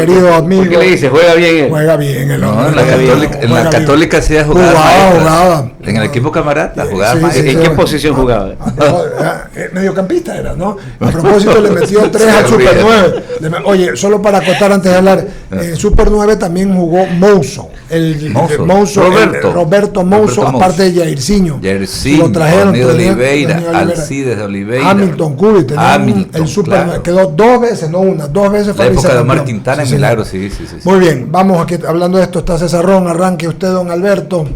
querido amigo. ¿Por qué le dice? Juega bien él. Juega bien el hombre. No, en la Católica sí ha jugado. Jugaba. En el equipo Camarata jugaba Sí, más. sí, ¿En qué posición jugaba? Mediocampista era, ¿no? A propósito, le metió 3 al Super 9. Oye, solo para acotar antes de hablar, en Super 9 también jugó Mouso. Roberto Mouso, aparte de Jairzinho. Lo trajeron. De Oliveira, Alcides de Oliveira. Hamilton Curry, el Super 9. Quedó 2 veces, no una, 2 veces. La época de Omar Quintana en Milagro, sí. Muy bien, vamos aquí hablando de esto, está César Ron, arranque usted, don Alberto,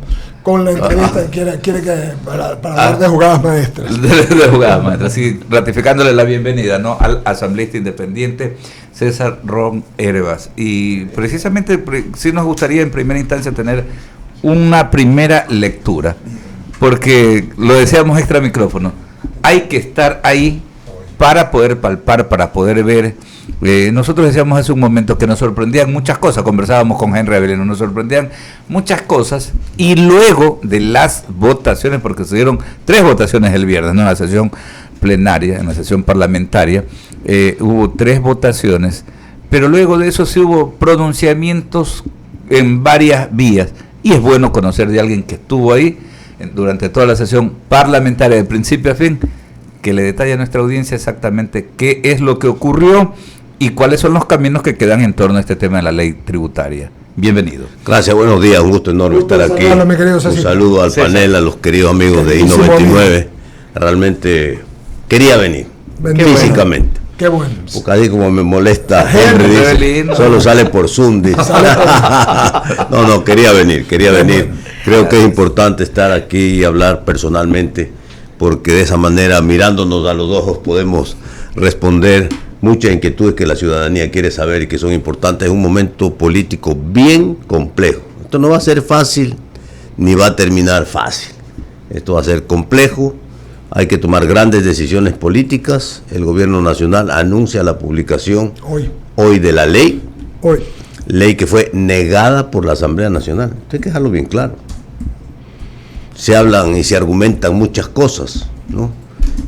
con la entrevista que quiere que para hablar de jugadas maestras. De jugadas maestras, sí, ratificándole la bienvenida, ¿no?, al asambleísta independiente César Ron Hervas. Y precisamente sí nos gustaría en primera instancia tener una primera lectura, porque lo decíamos extra micrófono, hay que estar ahí para poder palpar, para poder ver. Nosotros decíamos hace un momento que nos sorprendían muchas cosas, conversábamos con Henry Avelino, nos sorprendían muchas cosas, y luego de las votaciones, porque se dieron 3 votaciones el viernes, ¿no?, en la sesión plenaria, en la sesión parlamentaria, hubo 3 votaciones, pero luego de eso sí hubo pronunciamientos en varias vías, y es bueno conocer de alguien que estuvo ahí durante toda la sesión parlamentaria de principio a fin, que le detalle a nuestra audiencia exactamente qué es lo que ocurrió y cuáles son los caminos que quedan en torno a este tema de la ley tributaria. Bienvenido. Gracias, buenos días, un gusto enorme estar aquí. Un saludo al panel, a los queridos amigos de I-99. Realmente quería venir físicamente. Qué bueno. Porque ahí como me molesta Henry, dice, solo sale por Zoom, dice. No, quería venir. Creo que es importante estar aquí y hablar personalmente, porque de esa manera, mirándonos a los ojos, podemos responder muchas inquietudes que la ciudadanía quiere saber y que son importantes en un momento político bien complejo. Esto no va a ser fácil, ni va a terminar fácil. Esto va a ser complejo, hay que tomar grandes decisiones políticas. El gobierno nacional anuncia la publicación hoy de la ley, ley que fue negada por la Asamblea Nacional. Esto hay que dejarlo bien claro. Se hablan y se argumentan muchas cosas, ¿no?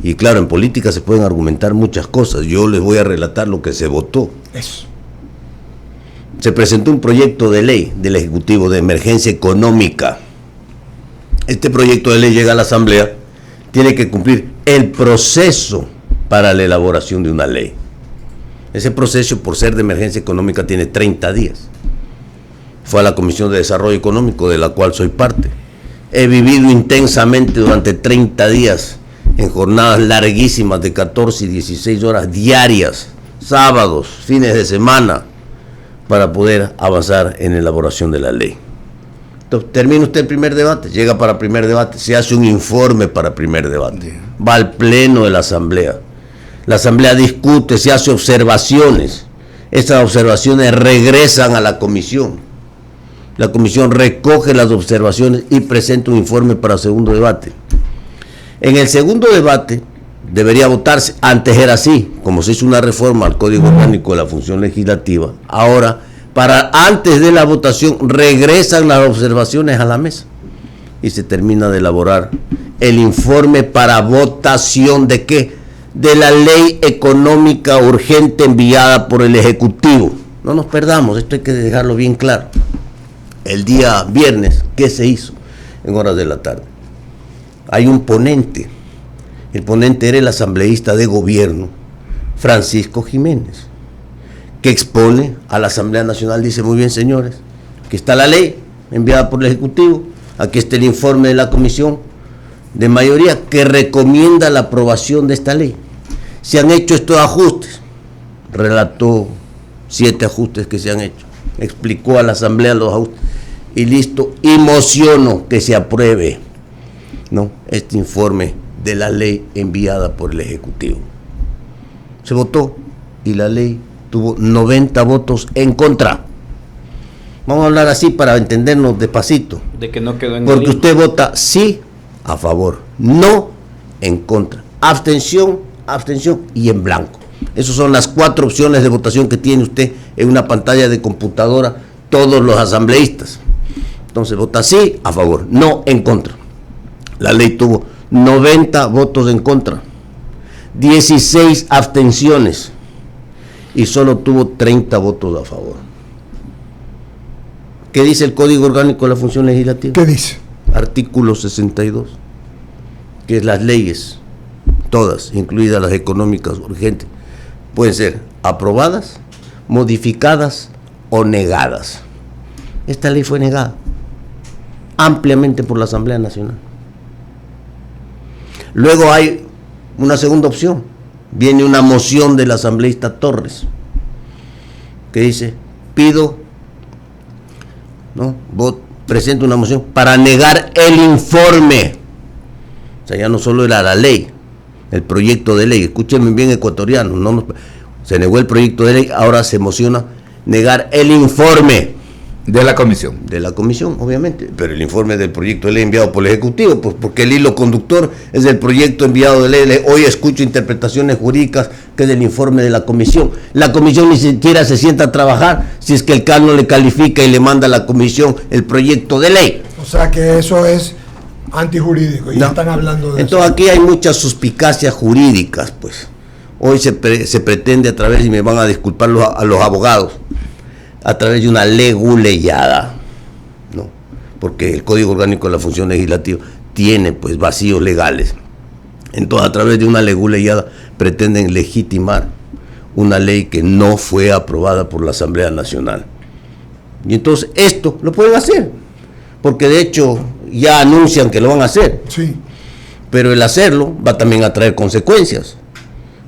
Y claro, en política se pueden argumentar muchas cosas. Yo les voy a relatar lo que se votó. Eso. Se presentó un proyecto de ley del Ejecutivo de emergencia económica. Este proyecto de ley llega a la Asamblea, tiene que cumplir el proceso para la elaboración de una ley. Ese proceso, por ser de emergencia económica, tiene 30 días. Fue a la Comisión de Desarrollo Económico, de la cual soy parte. He vivido intensamente durante 30 días en jornadas larguísimas de 14 y 16 horas diarias, sábados, fines de semana, para poder avanzar en la elaboración de la ley. Entonces, termina usted el primer debate, llega para primer debate, se hace un informe para primer debate, va al pleno de la Asamblea. La Asamblea discute, se hace observaciones, esas observaciones regresan a la comisión. La comisión recoge las observaciones y presenta un informe para segundo debate. En el segundo debate debería votarse, antes era así, como se hizo una reforma al Código Orgánico de la Función Legislativa, ahora, para antes de la votación, regresan las observaciones a la mesa y se termina de elaborar el informe para votación ¿de qué? De la ley económica urgente enviada por el Ejecutivo. No nos perdamos, esto hay que dejarlo bien claro. El día viernes, ¿qué se hizo? En horas de la tarde. Hay un ponente. El ponente era el asambleísta de gobierno, Francisco Jiménez, que expone a la Asamblea Nacional, dice: muy bien, señores, aquí está la ley enviada por el Ejecutivo, aquí está el informe de la comisión de mayoría que recomienda la aprobación de esta ley. Se han hecho estos ajustes. Relató 7 ajustes que se han hecho. Explicó a la Asamblea los ajustes. Y listo, y mociono que se apruebe, ¿no?, este informe de la ley enviada por el Ejecutivo. Se votó y la ley tuvo 90 votos en contra. Vamos a hablar así para entendernos despacito. De que no quedó en porque usted vota sí a favor, no en contra, abstención y en blanco. Esas son las 4 opciones de votación que tiene usted en una pantalla de computadora, todos los asambleístas. Entonces vota sí a favor, no en contra. La ley tuvo 90 votos en contra, 16 abstenciones y solo tuvo 30 votos a favor. ¿Qué dice el Código Orgánico de la Función Legislativa? ¿Qué dice? Artículo 62, que las leyes, todas, incluidas las económicas urgentes, pueden ser aprobadas, modificadas o negadas. Esta ley fue negada ampliamente por la Asamblea Nacional. Luego hay una segunda opción. Viene una moción del asambleísta Torres que dice, presento una moción para negar el informe. O sea, ya no solo era la ley, el proyecto de ley. Escúchenme bien, ecuatorianos, se negó el proyecto de ley, ahora se emociona negar el informe. De la comisión. De la comisión, obviamente, pero el informe del proyecto de ley enviado por el Ejecutivo, pues porque el hilo conductor es del proyecto enviado de ley. Hoy escucho interpretaciones jurídicas que es del informe de la comisión. La comisión ni siquiera se sienta a trabajar si es que el CAN no le califica y le manda a la comisión el proyecto de ley. O sea que eso es antijurídico y no están hablando de Entonces eso. Aquí hay muchas suspicacias jurídicas, pues. Hoy se pretende a través, y me van a disculpar a los abogados, a través de una leguleyada, ¿no? Porque el Código Orgánico de la Función Legislativa tiene pues vacíos legales. Entonces, a través de una leguleyada pretenden legitimar una ley que no fue aprobada por la Asamblea Nacional. Y entonces esto lo pueden hacer, porque de hecho ya anuncian que lo van a hacer. Sí. Pero el hacerlo va también a traer consecuencias.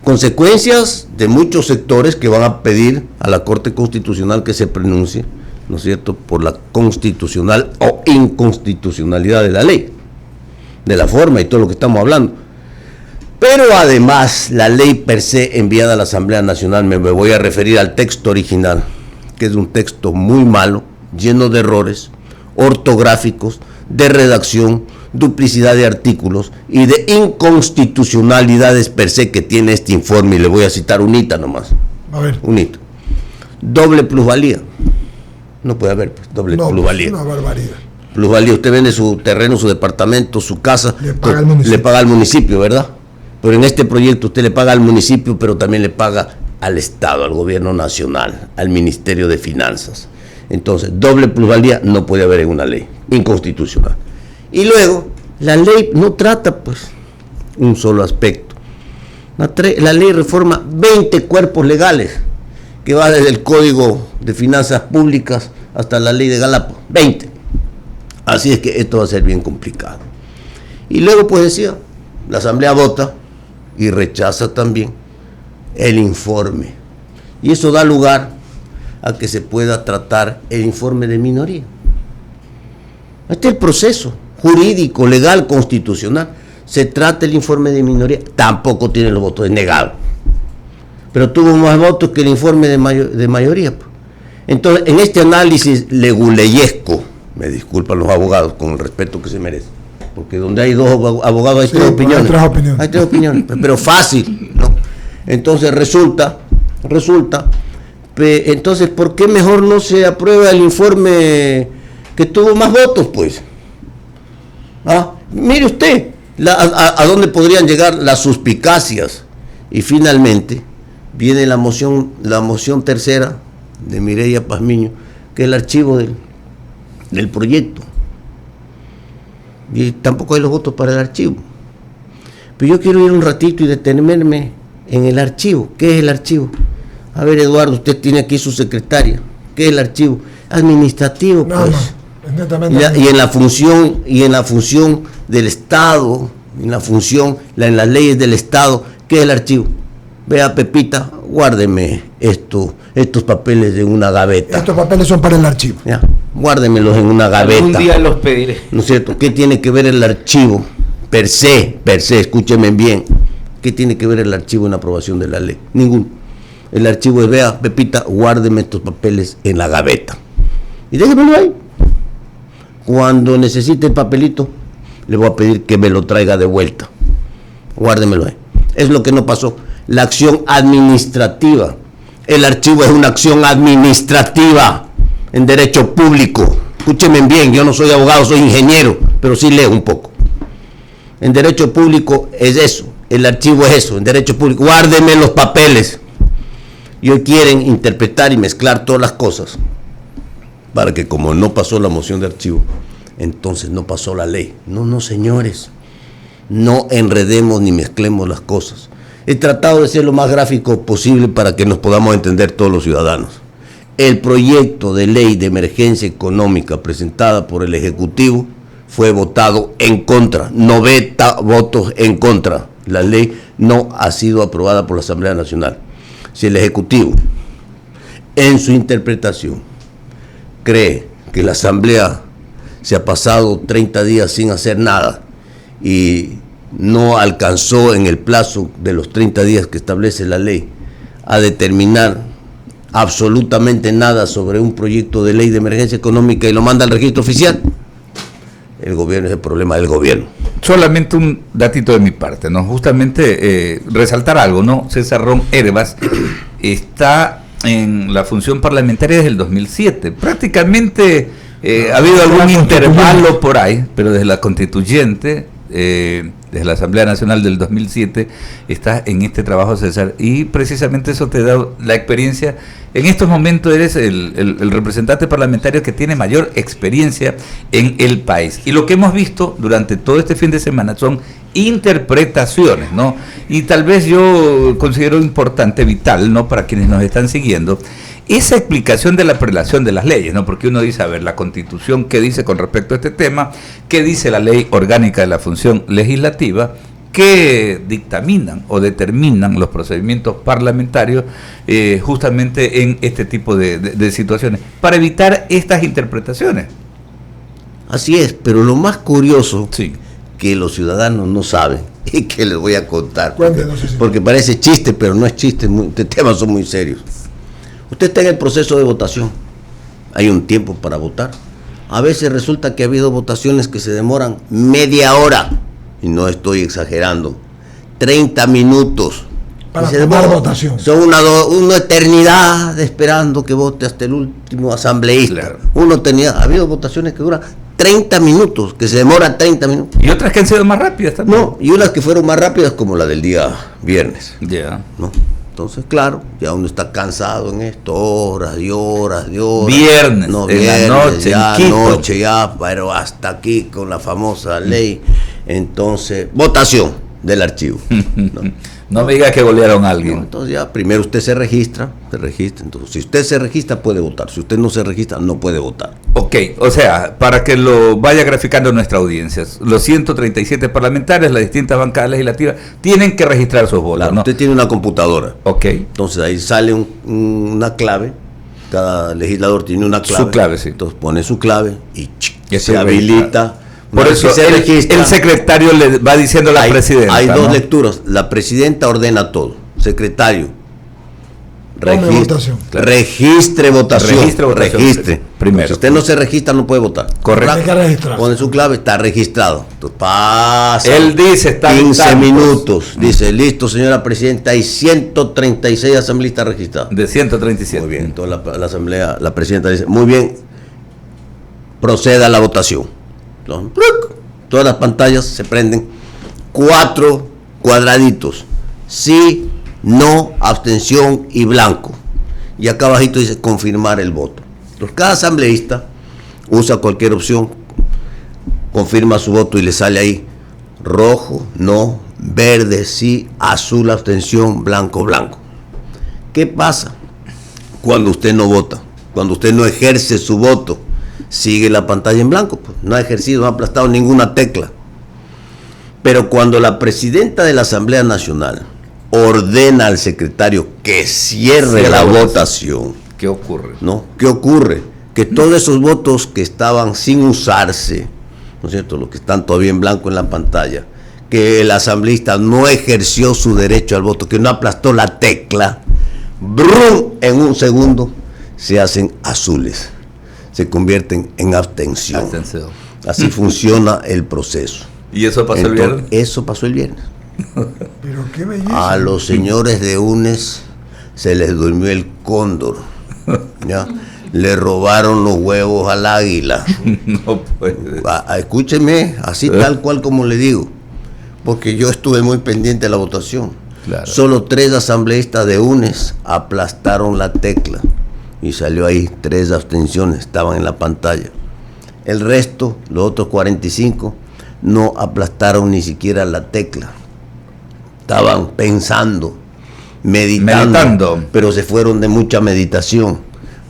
Consecuencias de muchos sectores que van a pedir a la Corte Constitucional que se pronuncie, ¿no es cierto?, por la constitucional o inconstitucionalidad de la ley, de la forma y todo lo que estamos hablando. Pero además, la ley per se enviada a la Asamblea Nacional, me voy a referir al texto original, que es un texto muy malo, lleno de errores ortográficos, de redacción, duplicidad de artículos y de inconstitucionalidades per se que tiene este informe, y le voy a citar un hito nomás. A ver. Un hito. Doble plusvalía. No puede haber pues, doble plusvalía. Es una barbaridad. Plusvalía, usted vende su terreno, su departamento, su casa, le paga al municipio, ¿verdad? Pero en este proyecto usted le paga al municipio, pero también le paga al Estado, al gobierno nacional, al Ministerio de Finanzas. Entonces, doble plusvalía no puede haber en una ley, inconstitucional. Y luego, la ley no trata pues un solo aspecto. La ley reforma 20 cuerpos legales, que va desde el Código de Finanzas Públicas hasta la ley de Galápagos, 20. Así es que esto va a ser bien complicado. Y luego pues decía, la Asamblea vota y rechaza también el informe. Y eso da lugar a que se pueda tratar el informe de minoría. Este es el proceso jurídico, legal, constitucional. Se trata el informe de minoría, tampoco tiene los votos, es negado. Pero tuvo más votos que el informe de mayoría. Entonces, en este análisis leguleyesco, me disculpan los abogados con el respeto que se merece, porque donde hay dos abogados hay tres opiniones. Hay tres opiniones, pero fácil, ¿no? Entonces entonces, ¿por qué mejor no se aprueba el informe que tuvo más votos, pues? Mire usted a dónde podrían llegar las suspicacias. Y finalmente viene la moción tercera de Mireya Pazmiño, que es el archivo del proyecto. Y tampoco hay los votos para el archivo. Pero yo quiero ir un ratito y detenerme en el archivo. ¿Qué es el archivo? A ver, Eduardo, usted tiene aquí su secretaria. ¿Qué es el archivo? Administrativo, pues. Y en la función del Estado, en las leyes del Estado, ¿qué es el archivo? Vea, Pepita, guárdeme estos papeles en una gaveta. Estos papeles son para el archivo. Ya, guárdemelos en una gaveta. Un día los pediré. ¿No es cierto? ¿Qué tiene que ver el archivo? Per se, escúcheme bien. ¿Qué tiene que ver el archivo en la aprobación de la ley? Ninguno. El archivo es, vea, Pepita, guárdeme estos papeles en la gaveta. Y déjemelo ahí. Cuando necesite el papelito, le voy a pedir que me lo traiga de vuelta. Guárdemelo ahí. Es lo que no pasó. La acción administrativa. El archivo es una acción administrativa en derecho público. Escúchenme bien, yo no soy abogado, soy ingeniero, pero sí leo un poco. En derecho público es eso. El archivo es eso, en derecho público. Guárdeme los papeles. Y hoy quieren interpretar y mezclar todas las cosas para que como no pasó la moción de archivo, entonces no pasó la ley. No, señores, no enredemos ni mezclemos las cosas. He tratado de ser lo más gráfico posible para que nos podamos entender todos los ciudadanos. El proyecto de ley de emergencia económica presentada por el Ejecutivo fue votado en contra, 90 votos en contra. La ley no ha sido aprobada por la Asamblea Nacional. Si el Ejecutivo, en su interpretación, cree que la Asamblea se ha pasado 30 días sin hacer nada y no alcanzó en el plazo de los 30 días que establece la ley a determinar absolutamente nada sobre un proyecto de ley de emergencia económica y lo manda al registro oficial, el gobierno es el problema del gobierno. Solamente un datito de mi parte, ¿no? Justamente resaltar algo, ¿no? César Ron Hervas está en la función parlamentaria desde el 2007. Prácticamente ha habido algún intervalo por ahí, pero desde la constituyente, desde la Asamblea Nacional del 2007, está en este trabajo, César, y precisamente eso te da la experiencia. En estos momentos eres el representante parlamentario que tiene mayor experiencia en el país. Y lo que hemos visto durante todo este fin de semana son interpretaciones, ¿no? Y tal vez yo considero importante, vital, ¿no?, para quienes nos están siguiendo, esa explicación de la prelación de las leyes, ¿no? Porque uno dice, a ver, la Constitución, ¿qué dice con respecto a este tema? ¿Qué dice la Ley Orgánica de la Función Legislativa? ¿Qué dictaminan o determinan los procedimientos parlamentarios justamente en este tipo de situaciones? Para evitar estas interpretaciones. Así es, pero lo más curioso, sí, que los ciudadanos no saben y que les voy a contar, Cuéntenos, porque parece chiste, pero no es chiste, estos temas son muy serios. Usted está en el proceso de votación, hay un tiempo para votar. A veces resulta que ha habido votaciones que se demoran media hora, y no estoy exagerando, 30 minutos. Para tomar votación. Son una eternidad esperando que vote hasta el último asambleísta. Claro. Una eternidad. Ha habido votaciones que duran 30 minutos, que se demoran 30 minutos. Y otras que han sido más rápidas también. No, y unas que fueron más rápidas como la del día viernes. Ya. ¿No? Entonces, claro, ya uno está cansado en esto, horas y horas y horas. Viernes, no, en viernes, la noche, ya en Quito. noche, ya, pero hasta aquí con la famosa ley. Entonces, votación del archivo. No me diga que golearon a No, alguien. entonces ya, primero usted se registra. Entonces, si usted se registra, puede votar. Si usted no se registra, no puede votar. Ok, o sea, para que lo vaya graficando nuestra audiencia, los 137 parlamentarios, las distintas bancadas legislativas, tienen que registrar sus votos, Claro, ¿no? usted tiene una computadora. Ok. Entonces ahí sale una clave. Cada legislador tiene una clave. Su clave, sí. Entonces pone su clave y Ya se se habilita. Por Una vez eso que se registra, el secretario le va diciendo a la presidenta. Hay dos ¿no? lecturas. La presidenta ordena todo. Secretario, votación. registre votación. Registre votación. Registre. Primero. Si usted no se registra, no puede votar. Correcto. Hay que registrar. Pone su clave, está registrado. Entonces, pasa. Él dice, está 15 tantos. minutos. Dice, listo, señora presidenta, hay 136 asambleístas registrados. De 137. Muy bien. Entonces la asamblea, la presidenta dice, muy bien, proceda a la votación. Entonces, todas las pantallas se prenden, 4 cuadraditos, sí, no, abstención y blanco. Y acá abajito dice confirmar el voto. Entonces cada asambleísta usa cualquier opción, confirma su voto y le sale ahí rojo, no, verde, sí, azul, abstención, blanco, blanco. ¿Qué pasa cuando usted no vota? Cuando usted no ejerce su voto, sigue la pantalla en blanco, pues no ha ejercido, no ha aplastado ninguna tecla. Pero cuando la presidenta de la Asamblea Nacional ordena al secretario que cierre la votación, ¿qué ocurre? ¿no? ¿Qué ocurre? Que todos esos votos que estaban sin usarse, ¿no es cierto?, los que están todavía en blanco en la pantalla, que el asambleísta no ejerció su derecho al voto, que no aplastó la tecla, ¡brum!, en un segundo se hacen azules, se convierten en abstención. Abstención. Así funciona el proceso. ¿Y eso pasó el Entonces, viernes? eso pasó el viernes. Pero qué belleza. A los señores de UNES se les durmió el cóndor, ¿ya? Le robaron los huevos al águila. No puede. Escúcheme, así tal cual como le digo, porque yo estuve muy pendiente de la votación. Claro. Solo 3 asambleístas de UNES aplastaron la tecla. y salió ahí 3 abstenciones, estaban en la pantalla. El resto, los otros 45, no aplastaron ni siquiera la tecla. Estaban pensando, meditando, pero se fueron de mucha meditación,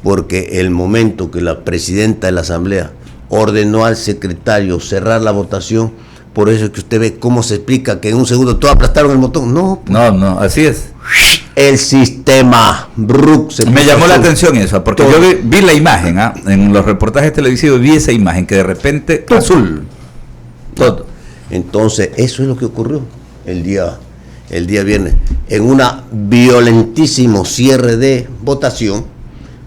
porque el momento que la presidenta de la Asamblea ordenó al secretario cerrar la votación, por eso es que usted ve cómo se explica que en un segundo todos aplastaron el botón. No, No, así es. el sistema Brook me llamó la atención eso, porque todo. yo vi la imagen, en los reportajes televisivos vi esa imagen que de repente azul. Todo. Entonces, eso es lo que ocurrió el día viernes, en una violentísimo cierre de votación.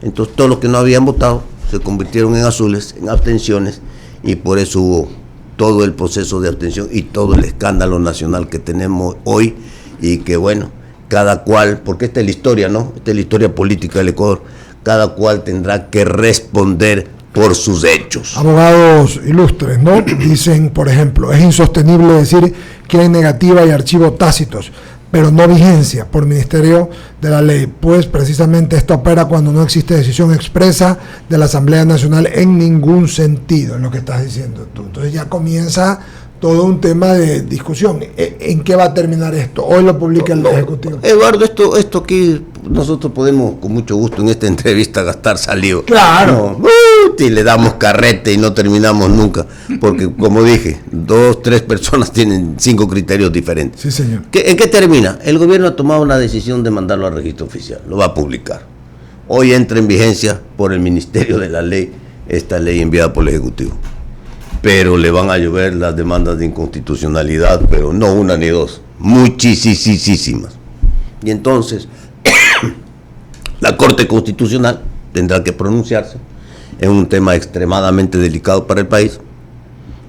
Entonces, todos los que no habían votado se convirtieron en azules, en abstenciones, y por eso hubo todo el proceso de abstención y todo el escándalo nacional que tenemos hoy, y que bueno, cada cual, porque esta es la historia, ¿no? Esta es la historia política del Ecuador, cada cual tendrá que responder por sus hechos. Abogados ilustres, ¿no? Dicen, por ejemplo, es insostenible decir que hay negativa y archivos tácitos, pero no vigencia por Ministerio de la Ley, pues precisamente esto opera cuando no existe decisión expresa de la Asamblea Nacional en ningún sentido, es lo que estás diciendo tú. Entonces ya comienza todo un tema de discusión. ¿En qué va a terminar esto? Hoy lo publica el Ejecutivo. Eduardo, esto aquí nosotros podemos con mucho gusto en esta entrevista gastar saliva. Claro. Y le damos carrete y no terminamos nunca, porque como dije, 2, 3 personas tienen 5 criterios diferentes. Sí, señor. ¿En qué termina? El gobierno ha tomado una decisión de mandarlo al registro oficial, lo va a publicar. Hoy entra en vigencia por el Ministerio de la Ley esta ley enviada por el Ejecutivo. Pero le van a llover las demandas de inconstitucionalidad, pero no una ni dos, muchísimas. Y entonces, la Corte Constitucional tendrá que pronunciarse. Es un tema extremadamente delicado para el país.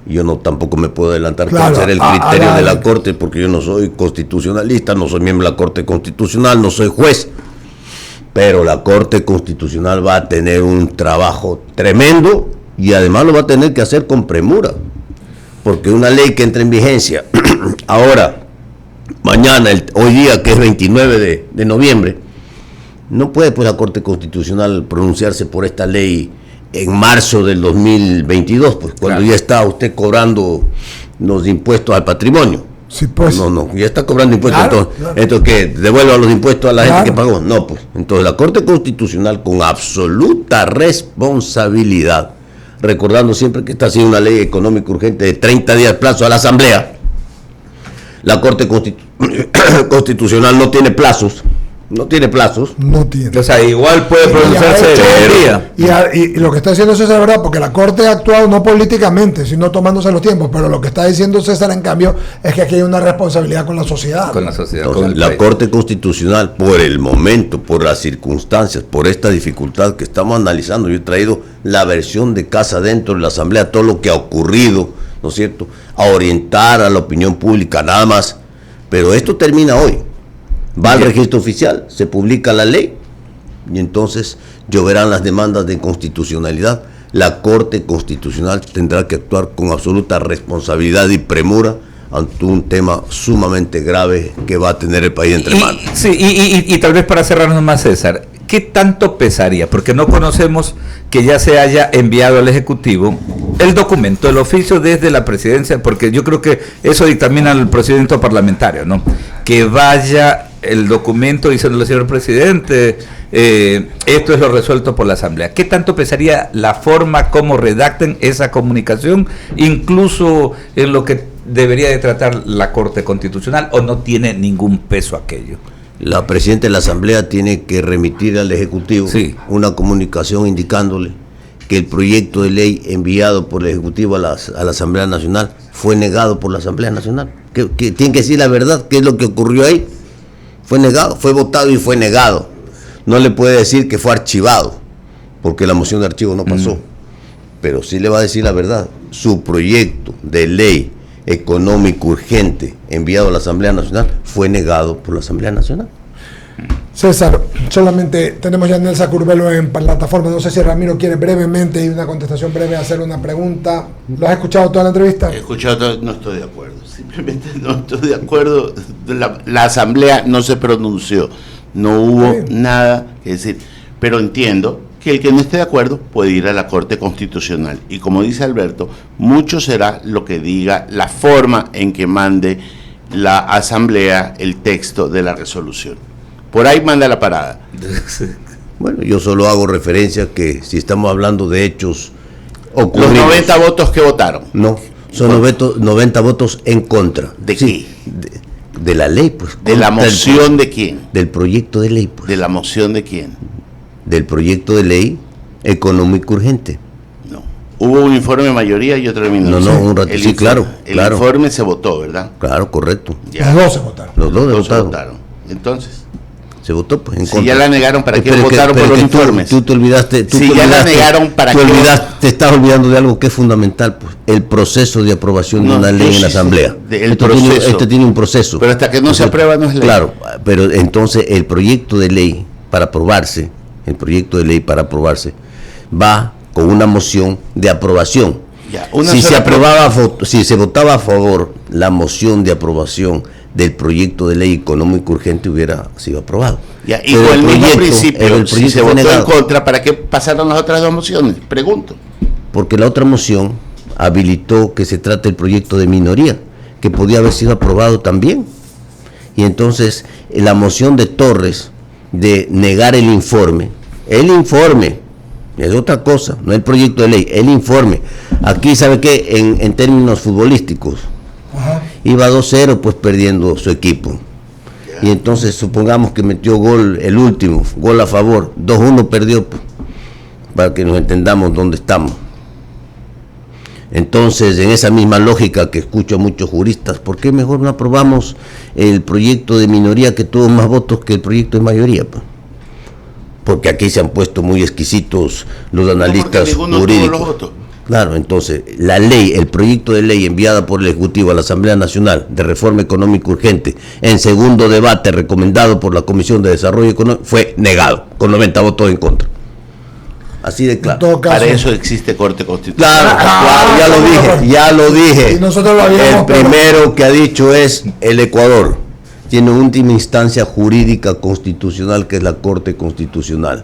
Yo tampoco me puedo adelantar cuál será el criterio de la Corte, porque yo no soy constitucionalista, no soy miembro de la Corte Constitucional, no soy juez. Pero la Corte Constitucional va a tener un trabajo tremendo, y además lo va a tener que hacer con premura, porque una ley que entra en vigencia ahora, mañana, hoy día que es 29 de noviembre, no puede pues la Corte Constitucional pronunciarse por esta ley en marzo del 2022, pues cuando ya está usted cobrando los impuestos al patrimonio. Sí, pues. No, ya está cobrando impuestos, entonces ¿qué? ¿Devuelva los impuestos a la gente que pagó? No, pues. Entonces la Corte Constitucional, con absoluta responsabilidad, recordando siempre que está haciendo una ley económica urgente de 30 días plazo a la Asamblea, la Corte Constitucional no tiene plazos. No tiene. O sea, igual puede pronunciarse y lo que está diciendo César es verdad, porque la Corte ha actuado no políticamente, sino tomándose los tiempos, pero lo que está diciendo César, en cambio, es que aquí hay una responsabilidad con la sociedad. Entonces, la Corte Constitucional, por el momento, por las circunstancias, por esta dificultad que estamos analizando, yo he traído la versión de casa dentro de la Asamblea, todo lo que ha ocurrido, ¿no es cierto?, a orientar a la opinión pública, nada más. Pero esto termina hoy. Va al registro oficial, se publica la ley, y entonces lloverán las demandas de inconstitucionalidad. La Corte Constitucional tendrá que actuar con absoluta responsabilidad y premura ante un tema sumamente grave que va a tener el país entre manos. Sí, y tal vez para cerrarnos más, César, ¿qué tanto pesaría? Porque no conocemos que ya se haya enviado al Ejecutivo el documento, el oficio desde la presidencia, porque yo creo que eso dictamina el procedimiento parlamentario, ¿no? Que vaya el documento diciéndole, señor presidente, esto es lo resuelto por la Asamblea. ¿Qué tanto pesaría la forma como redacten esa comunicación, incluso en lo que debería de tratar la Corte Constitucional, o no tiene ningún peso aquello? La presidenta de la Asamblea tiene que remitir al Ejecutivo una comunicación indicándole que el proyecto de ley enviado por el Ejecutivo a la Asamblea Nacional fue negado por la Asamblea Nacional. Que tiene que decir la verdad, qué es lo que ocurrió ahí. Fue negado, fue votado y fue negado. No le puede decir que fue archivado, porque la moción de archivo no pasó. Pero sí le va a decir la verdad. Su proyecto de ley económico urgente enviado a la Asamblea Nacional fue negado por la Asamblea Nacional. César, solamente tenemos ya a Nelsa Curvelo en plataforma. No sé si Ramiro quiere brevemente y una contestación breve hacer una pregunta. ¿Lo has escuchado toda la entrevista? He escuchado todo, no estoy de acuerdo. Simplemente no estoy de acuerdo. La Asamblea no se pronunció. No hubo nada que decir. Pero entiendo que el que no esté de acuerdo puede ir a la Corte Constitucional. Y como dice Alberto, mucho será lo que diga la forma en que mande la Asamblea el texto de la resolución. Por ahí manda la parada. Bueno, yo solo hago referencia que si estamos hablando de hechos Los ocurridos, 90 votos que votaron. no, son 90 votos en contra. ¿De Sí, de la ley, pues. ¿De la contra el- moción de quién? Del proyecto de ley, pues. ¿De la moción de quién? Del proyecto de ley económico urgente. No. Hubo un informe de mayoría y otro de minoría. No, un rato, sí, claro, El claro. informe se votó, ¿verdad? Claro, correcto. Ya. Los 12 votaron. Los dos Todos votaron. votaron. Entonces, Se votó, pues, en si contra. ya la negaron, ¿para qué Pero que- votaron pero por los que tú- informes? Tú te olvidaste. Si ya la negaron, ¿para tú qué? te estás olvidando de algo que es fundamental, pues. El proceso de aprobación de No, una yo ley en sí la sé Asamblea. del Esto tiene- proceso. Esto tiene un proceso. Pero hasta que no se aprueba no es ley. Claro, pero entonces el proyecto de ley para aprobarse, va con una moción de aprobación. Ya, una Si se sola aprobaba, si se votaba a favor la moción de aprobación del proyecto de ley económico urgente, hubiera sido aprobado. Ya, y Pero con el mismo pero principio, el si proyecto se fue votó en negado, contra, ¿para qué pasaron las otras dos mociones? Pregunto. porque la otra moción habilitó que se trate el proyecto de minoría, que podía haber sido aprobado también. Y entonces la moción de Torres de negar el informe es otra cosa, no el proyecto de ley, el informe. Aquí, ¿sabe qué? En términos futbolísticos, iba 2-0 pues perdiendo su equipo. Y entonces supongamos que metió gol el último, gol a favor, 2-1 perdió, pues, para que nos entendamos dónde estamos. Entonces, en esa misma lógica que escucho a muchos juristas, ¿por qué mejor no aprobamos el proyecto de minoría que tuvo más votos que el proyecto de mayoría? Pues? Porque aquí se han puesto muy exquisitos los analistas ninguno tuvo jurídicos. los votos. Claro, entonces, la ley, el proyecto de ley enviada por el Ejecutivo a la Asamblea Nacional de Reforma Económica Urgente, en segundo debate recomendado por la Comisión de Desarrollo Económico, fue negado, con 90 votos en contra. Así de En claro. todo caso, Para eso existe Corte Constitucional. Claro, ya lo dije. Y nosotros lo habíamos, El primero que ha dicho es el Ecuador. Tiene última instancia jurídica constitucional, que es la Corte Constitucional.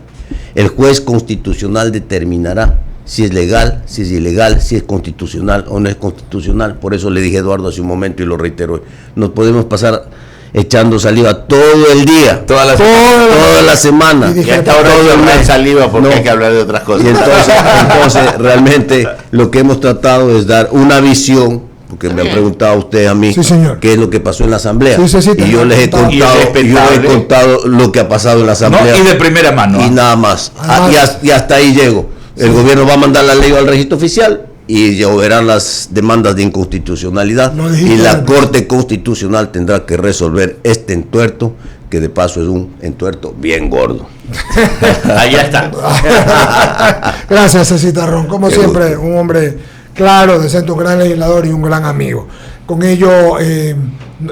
El juez constitucional determinará si es legal, si es ilegal, si es constitucional o no es constitucional. Por eso le dije a Eduardo hace un momento y lo reitero hoy. Nos podemos pasar echando saliva todo el día, toda la semana. Y Y hasta ahora todo el no hay mes. saliva porque No. hay que hablar de otras cosas. Y entonces realmente lo que hemos tratado es dar una visión, porque me han preguntado ustedes a mí Sí, señor. qué es lo que pasó en la Asamblea. Sí, y yo les he contado. Y es respetable. contado lo que ha pasado en la Asamblea. No, y de primera mano. Y nada más. Además- Y hasta ahí llego. El gobierno va a mandar la ley al registro oficial y lloverán las demandas de inconstitucionalidad. Lo dijiste Y la antes. Corte Constitucional tendrá que resolver este entuerto, que de paso es un entuerto bien gordo. Allá está. Gracias, Cecita Ron. Como Qué siempre, gusto. un hombre claro, decente, un gran legislador y un gran amigo. Con ello,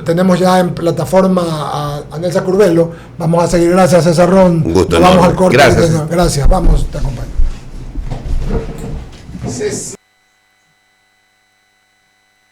tenemos ya en plataforma a Nelsa Curvelo. Vamos a seguir. Gracias, César Ron. Un gusto Nos vamos enorme. al corte. Gracias. Gracias. Vamos, te acompaño.